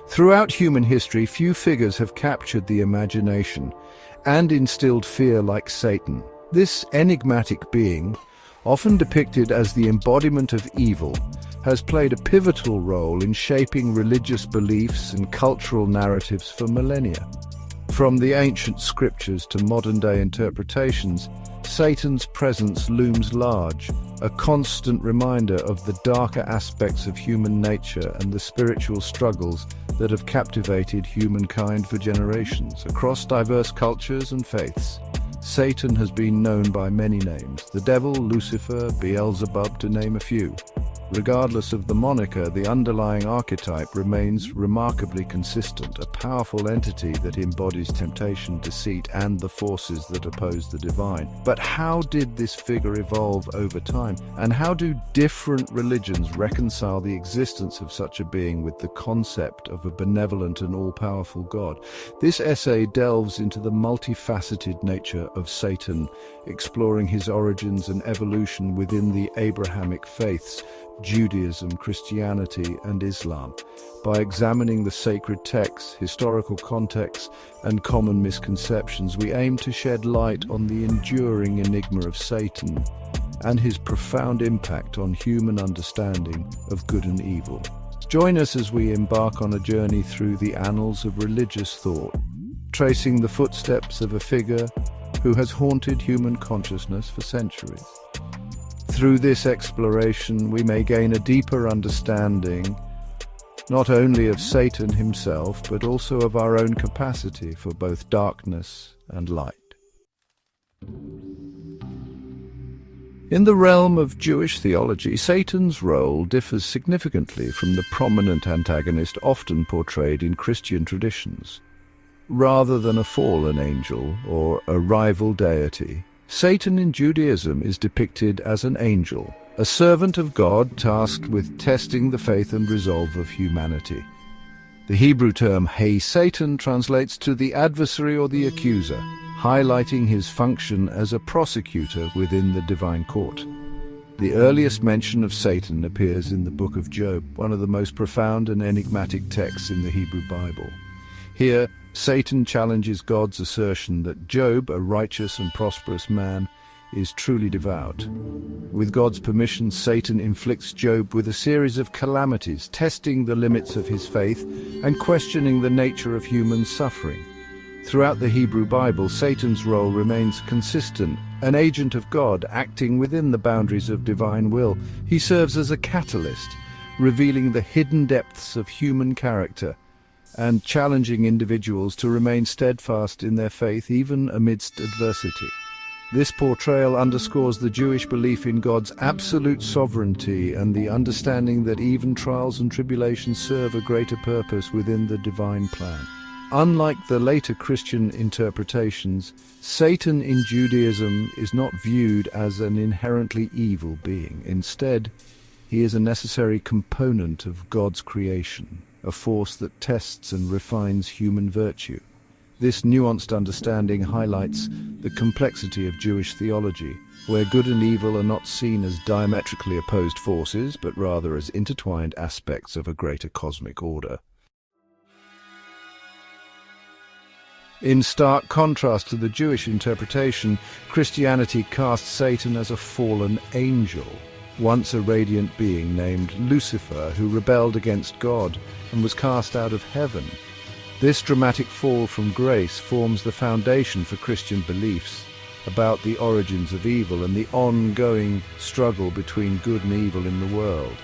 Throughout human history, few figures have captured the imagination and instilled fear like Satan. This enigmatic being, often depicted as the embodiment of evil, has played a pivotal role in shaping religious beliefs and cultural narratives for millennia. From the ancient scriptures to modern-day interpretations, Satan's presence looms large, a constant reminder of the darker aspects of human nature and the spiritual struggles that have captivated humankind for generations. Across diverse cultures and faiths, Satan has been known by many names: the devil, Lucifer, Beelzebub, to name a few. Regardless of the moniker, the underlying archetype remains remarkably consistent, a powerful entity that embodies temptation, deceit, and the forces that oppose the divine. But how did this figure evolve over time? And how do different religions reconcile the existence of such a being with the concept of a benevolent and all-powerful God? This essay delves into the multifaceted nature of Satan, exploring his origins and evolution within the Abrahamic faiths, Judaism, Christianity, and Islam. By examining the sacred texts, historical contexts, and common misconceptions, we aim to shed light on the enduring enigma of Satan and his profound impact on human understanding of good and evil. Join us as we embark on a journey through the annals of religious thought, tracing the footsteps of a figure who has haunted human consciousness for centuries. Through this exploration, we may gain a deeper understanding not only of Satan himself, but also of our own capacity for both darkness and light. In the realm of Jewish theology, Satan's role differs significantly from the prominent antagonist often portrayed in Christian traditions. Rather than a fallen angel or a rival deity, Satan in Judaism is depicted as an angel, a servant of God tasked with testing the faith and resolve of humanity. The Hebrew term "Hey Satan" translates to the adversary or the accuser, highlighting his function as a prosecutor within the divine court. The earliest mention of Satan appears in the book of Job, one of the most profound and enigmatic texts in the Hebrew Bible. Here, Satan challenges God's assertion that Job, a righteous and prosperous man, is truly devout. With God's permission, Satan inflicts Job with a series of calamities, testing the limits of his faith and questioning the nature of human suffering. Throughout the Hebrew Bible, Satan's role remains consistent, an agent of God acting within the boundaries of divine will. He serves as a catalyst, revealing the hidden depths of human character and challenging individuals to remain steadfast in their faith even amidst adversity. This portrayal underscores the Jewish belief in God's absolute sovereignty and the understanding that even trials and tribulations serve a greater purpose within the divine plan. Unlike the later Christian interpretations, Satan in Judaism is not viewed as an inherently evil being. Instead, he is a necessary component of God's creation, a force that tests and refines human virtue. This nuanced understanding highlights the complexity of Jewish theology, where good and evil are not seen as diametrically opposed forces, but rather as intertwined aspects of a greater cosmic order. In stark contrast to the Jewish interpretation, Christianity casts Satan as a fallen angel, once a radiant being named Lucifer, who rebelled against God and was cast out of heaven. This dramatic fall from grace forms the foundation for Christian beliefs about the origins of evil and the ongoing struggle between good and evil in the world.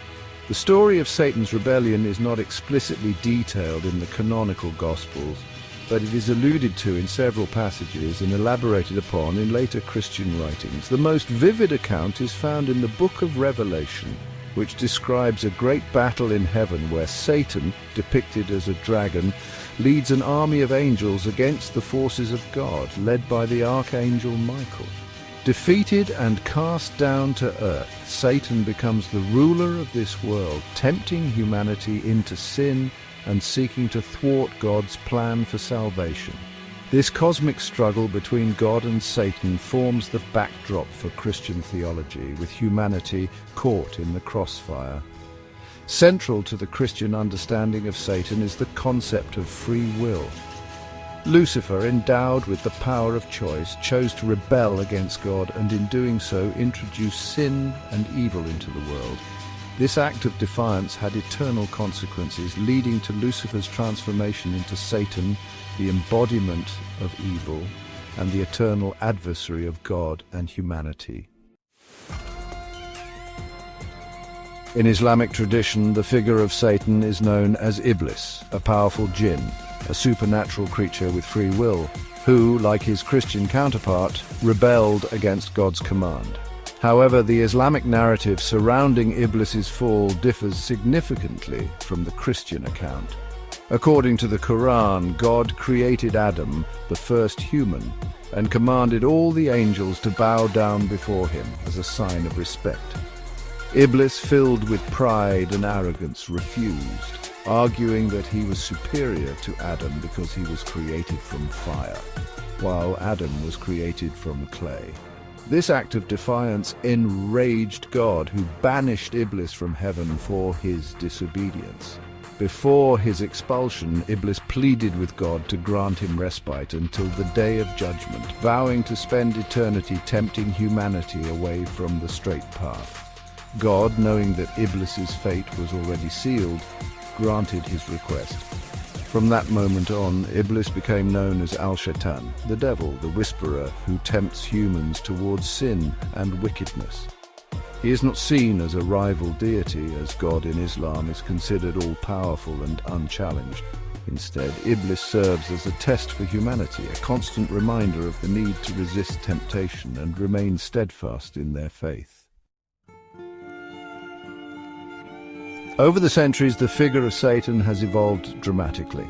The story of Satan's rebellion is not explicitly detailed in the canonical Gospels, but it is alluded to in several passages and elaborated upon in later Christian writings. The most vivid account is found in the book of Revelation, which describes a great battle in heaven where Satan, depicted as a dragon, leads an army of angels against the forces of God, led by the archangel Michael. Defeated and cast down to earth, Satan becomes the ruler of this world, tempting humanity into sin and seeking to thwart God's plan for salvation. This cosmic struggle between God and Satan forms the backdrop for Christian theology, with humanity caught in the crossfire. Central to the Christian understanding of Satan is the concept of free will. Lucifer, endowed with the power of choice, chose to rebel against God and in doing so introduce sin and evil into the world. This act of defiance had eternal consequences, leading to Lucifer's transformation into Satan, the embodiment of evil, and the eternal adversary of God and humanity. In Islamic tradition, the figure of Satan is known as Iblis, a powerful jinn, a supernatural creature with free will, who, like his Christian counterpart, rebelled against God's command. However, the Islamic narrative surrounding Iblis's fall differs significantly from the Christian account. According to the Quran, God created Adam, the first human, and commanded all the angels to bow down before him as a sign of respect. Iblis, filled with pride and arrogance, refused, arguing that he was superior to Adam because he was created from fire, while Adam was created from clay. This act of defiance enraged God, who banished Iblis from heaven for his disobedience. Before his expulsion, Iblis pleaded with God to grant him respite until the day of judgment, vowing to spend eternity tempting humanity away from the straight path. God, knowing that Iblis's fate was already sealed, granted his request. From that moment on, Iblis became known as Al-Shaitan, the devil, the whisperer who tempts humans towards sin and wickedness. He is not seen as a rival deity, as God in Islam is considered all-powerful and unchallenged. Instead, Iblis serves as a test for humanity, a constant reminder of the need to resist temptation and remain steadfast in their faith. Over the centuries, the figure of Satan has evolved dramatically.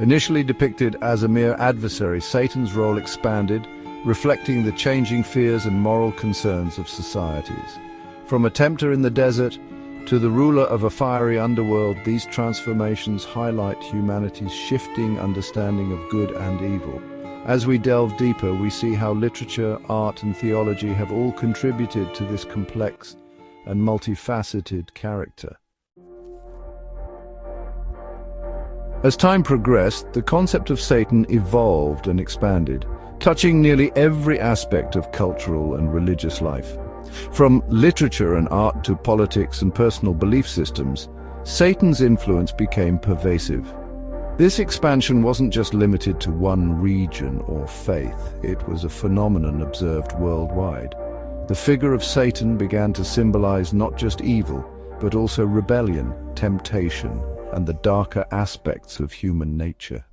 Initially depicted as a mere adversary, Satan's role expanded, reflecting the changing fears and moral concerns of societies. From a tempter in the desert to the ruler of a fiery underworld, these transformations highlight humanity's shifting understanding of good and evil. As we delve deeper, we see how literature, art, and theology have all contributed to this complex and multifaceted character. As time progressed, the concept of Satan evolved and expanded, touching nearly every aspect of cultural and religious life. From literature and art to politics and personal belief systems, Satan's influence became pervasive. This expansion wasn't just limited to one region or faith, it was a phenomenon observed worldwide. The figure of Satan began to symbolize not just evil, but also rebellion, temptation, and the darker aspects of human nature.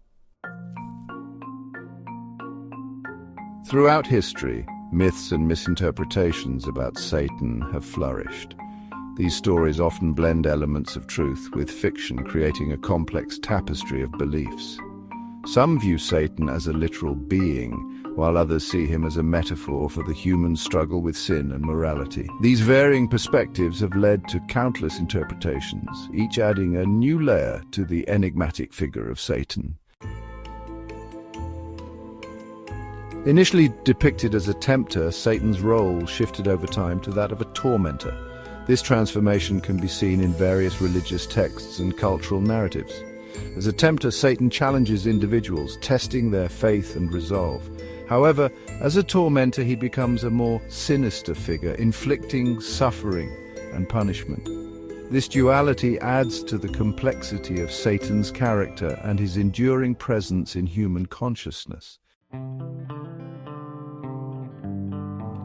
Throughout history, myths and misinterpretations about Satan have flourished. These stories often blend elements of truth with fiction, creating a complex tapestry of beliefs. Some view Satan as a literal being, while others see him as a metaphor for the human struggle with sin and morality. These varying perspectives have led to countless interpretations, each adding a new layer to the enigmatic figure of Satan. Initially depicted as a tempter, Satan's role shifted over time to that of a tormentor. This transformation can be seen in various religious texts and cultural narratives. As a tempter, Satan challenges individuals, testing their faith and resolve. However, as a tormentor, he becomes a more sinister figure, inflicting suffering and punishment. This duality adds to the complexity of Satan's character and his enduring presence in human consciousness.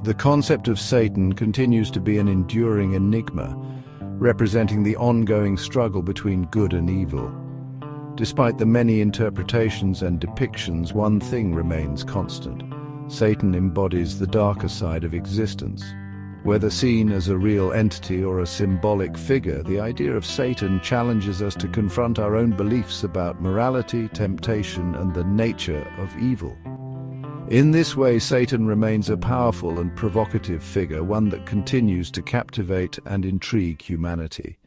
The concept of Satan continues to be an enduring enigma, representing the ongoing struggle between good and evil. Despite the many interpretations and depictions, one thing remains constant. Satan embodies the darker side of existence. Whether seen as a real entity or a symbolic figure, the idea of Satan challenges us to confront our own beliefs about morality, temptation, and the nature of evil. In this way, Satan remains a powerful and provocative figure, one that continues to captivate and intrigue humanity.